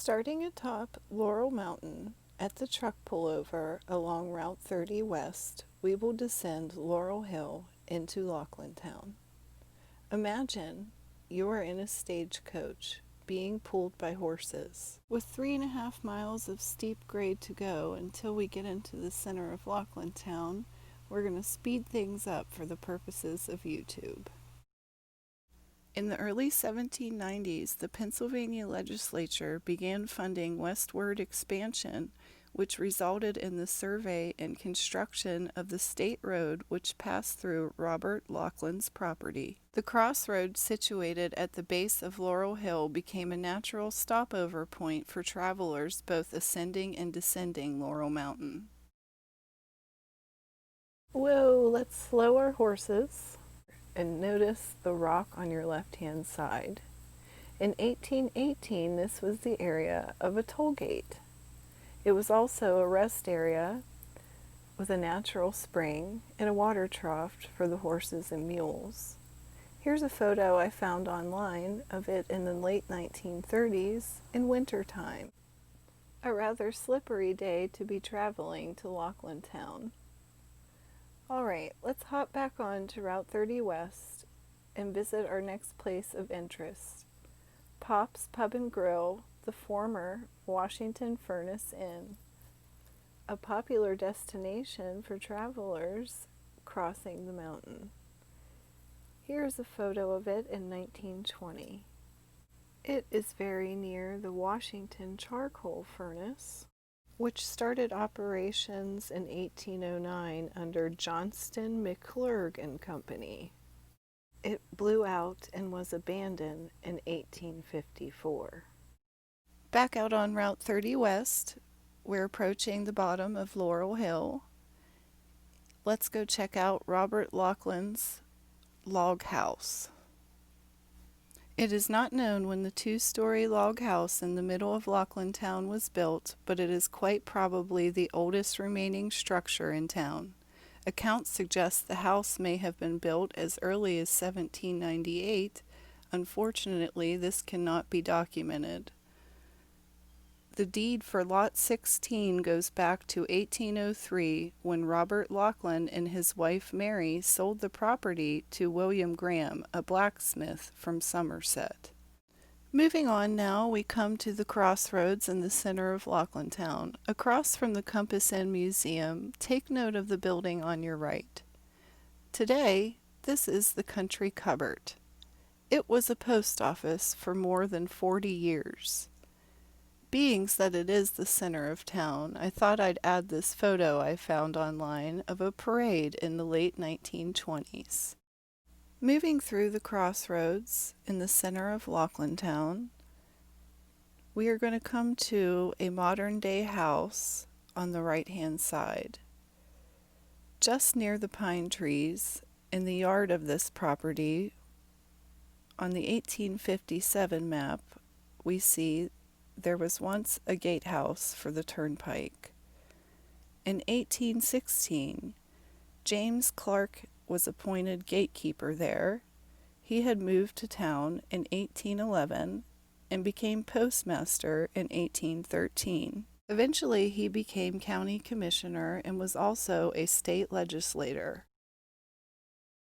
Starting atop Laurel Mountain at the truck pullover along Route 30 West, we will descend Laurel Hill into Laughlintown. Imagine you are in a stagecoach being pulled by horses. With 3.5 miles of steep grade to go until we get into the center of Laughlintown, we're going to speed things up for the purposes of YouTube. In the early 1790s, the Pennsylvania legislature began funding westward expansion, which resulted in the survey and construction of the state road which passed through Robert Laughlin's property. The crossroad situated at the base of Laurel Hill became a natural stopover point for travelers both ascending and descending Laurel Mountain. Whoa, let's slow our horses and notice the rock on your left-hand side. In 1818, this was the area of a toll gate. It was also a rest area with a natural spring and a water trough for the horses and mules. Here's a photo I found online of it in the late 1930s in wintertime. A rather slippery day to be traveling to Laughlintown. Alright, let's hop back on to Route 30 West and visit our next place of interest. Pop's Pub and Grill, the former Washington Furnace Inn, a popular destination for travelers crossing the mountain. Here's a photo of it in 1920. It is very near the Washington charcoal furnace, which started operations in 1809 under Johnston McClurg and Company. It blew out and was abandoned in 1854. Back out on Route 30 West, we're approaching the bottom of Laurel Hill. Let's go check out Robert Laughlin's log house. It is not known when the 2-story log house in the middle of Laughlintown was built, but it is quite probably the oldest remaining structure in town. Accounts suggest the house may have been built as early as 1798. Unfortunately, this cannot be documented. The deed for Lot 16 goes back to 1803 when Robert Laughlin and his wife Mary sold the property to William Graham, a blacksmith from Somerset. Moving on now, we come to the crossroads in the center of Laughlintown. Across from the Compass Inn Museum, take note of the building on your right. Today, this is the Country Cupboard. It was a post office for more than 40 years. Being that it is the center of town, I thought I'd add this photo I found online of a parade in the late 1920s. Moving through the crossroads in the center of Laughlintown, we are going to come to a modern-day house on the right-hand side. Just near the pine trees, in the yard of this property, on the 1857 map, we see there was once a gatehouse for the turnpike. In 1816, James Clark was appointed gatekeeper there. He had moved to town in 1811 and became postmaster in 1813. Eventually, he became county commissioner and was also a state legislator.